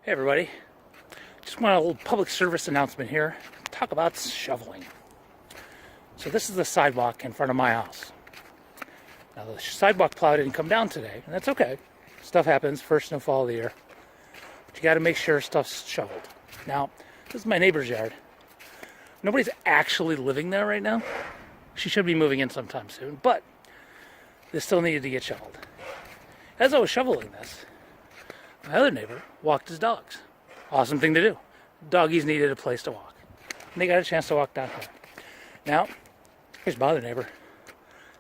Hey everybody, just want a little public service announcement here. Talk about shoveling. So this is the sidewalk in front of my house. Now the sidewalk plow didn't come down today, and that's okay. Stuff happens, first snowfall of the year. But you gotta make sure stuff's shoveled. Now, this is my neighbor's yard. Nobody's actually living there right now. She should be moving in sometime soon, but this still needed to get shoveled. As I was shoveling this, my other neighbor walked his dogs. Awesome thing to do. Doggies needed a place to walk. And they got a chance to walk down here. Now, here's my other neighbor.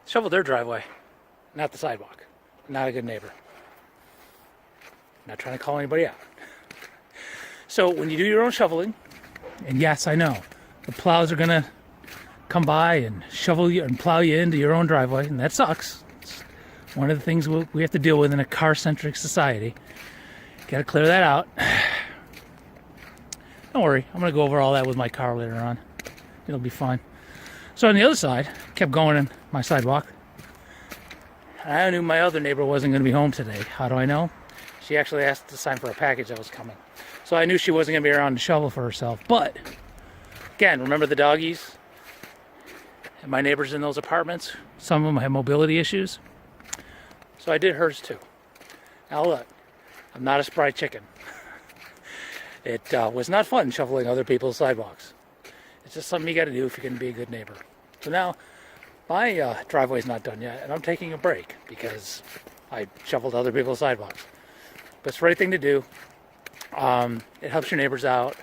Shoveled their driveway, not the sidewalk. Not a good neighbor. Not trying to call anybody out. So when you do your own shoveling, and yes, I know, the plows are going to come by and shovel you and plow you into your own driveway, and that sucks. It's one of the things we have to deal with in a car-centric society. Got to clear that out. Don't worry, I'm going to go over all that with my car later on. It'll be fine. So on the other side, kept going in my sidewalk. I knew my other neighbor wasn't going to be home today. How do I know? She actually asked to sign for a package that was coming. So I knew she wasn't going to be around to shovel for herself. But, again, remember the doggies? And my neighbors in those apartments? Some of them have mobility issues. So I did hers too. Now look. I'm not a spry chicken. It was not fun shoveling other people's sidewalks. It's just something you got to do if you're going to be a good neighbor. So now, my driveway's not done yet, and I'm taking a break because I shoveled other people's sidewalks. But it's the right thing to do. It helps your neighbors out,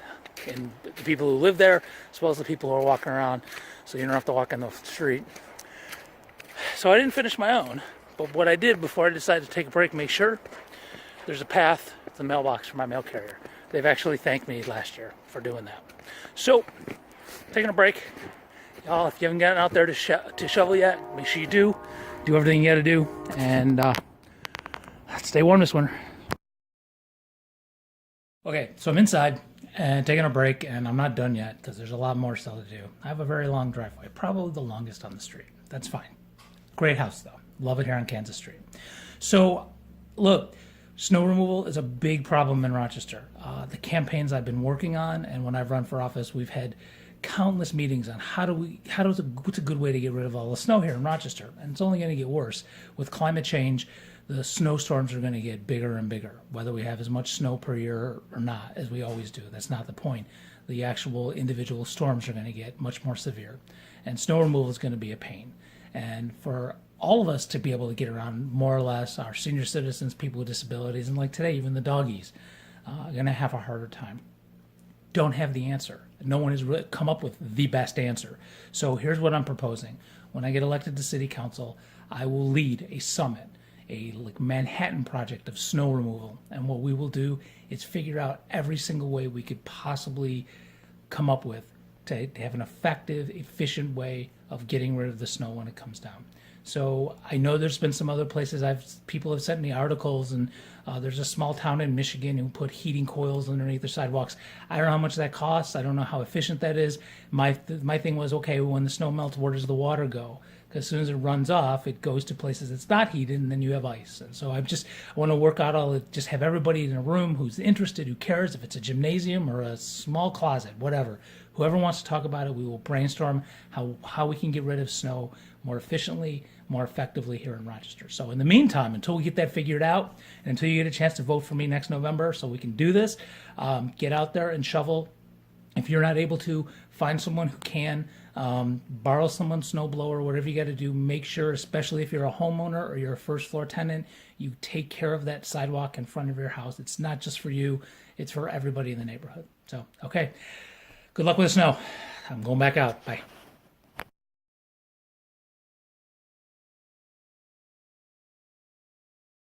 and the people who live there, as well as the people who are walking around, so you don't have to walk on the street. So I didn't finish my own, but what I did before I decided to take a break, make sure there's a path to the mailbox for my mail carrier. They've actually thanked me last year for doing that. So, taking a break. Y'all, if you haven't gotten out there to shovel yet, make sure you do. Do everything you got to do. And stay warm this winter. Okay, so I'm inside and taking a break, and I'm not done yet because there's a lot more still to do. I have a very long driveway, probably the longest on the street. That's fine. Great house, though. Love it here on Kansas Street. So, look. Snow removal is a big problem in Rochester. The campaigns I've been working on, and when I've run for office, we've had countless meetings on what's a good way to get rid of all the snow here in Rochester. And it's only going to get worse. With climate change, the snowstorms are going to get bigger and bigger, whether we have as much snow per year or not, as we always do. That's not the point. The actual individual storms are going to get much more severe. And snow removal is going to be a pain. And for all of us to be able to get around, more or less, our senior citizens, people with disabilities, and like today, even the doggies, are going to have a harder time. Don't have the answer. No one has really come up with the best answer. So here's what I'm proposing. When I get elected to city council, I will lead a summit, a Manhattan project of snow removal. And what we will do is figure out every single way we could possibly come up with to have an effective, efficient way of getting rid of the snow when it comes down. So I know there's been some other places people have sent me articles, and there's a small town in Michigan who put heating coils underneath their sidewalks. I don't know how much that costs. I don't know how efficient that is. My thing was, okay, when the snow melts, where does the water go? Because as soon as it runs off, it goes to places it's not heated, and then you have ice. And so I want to work out just have everybody in a room who's interested, who cares if it's a gymnasium or a small closet, whatever. Whoever wants to talk about it, we will brainstorm how we can get rid of snow more efficiently, more effectively here in Rochester. So in the meantime, until we get that figured out, and until you get a chance to vote for me next November so we can do this, get out there and shovel. If you're not able to, find someone who can, borrow someone's snow blower, whatever you got to do. Make sure, especially if you're a homeowner or you're a first floor tenant, you take care of that sidewalk in front of your house. It's not just for you, it's for everybody in the neighborhood. So, okay. Good luck with the snow. I'm going back out. Bye.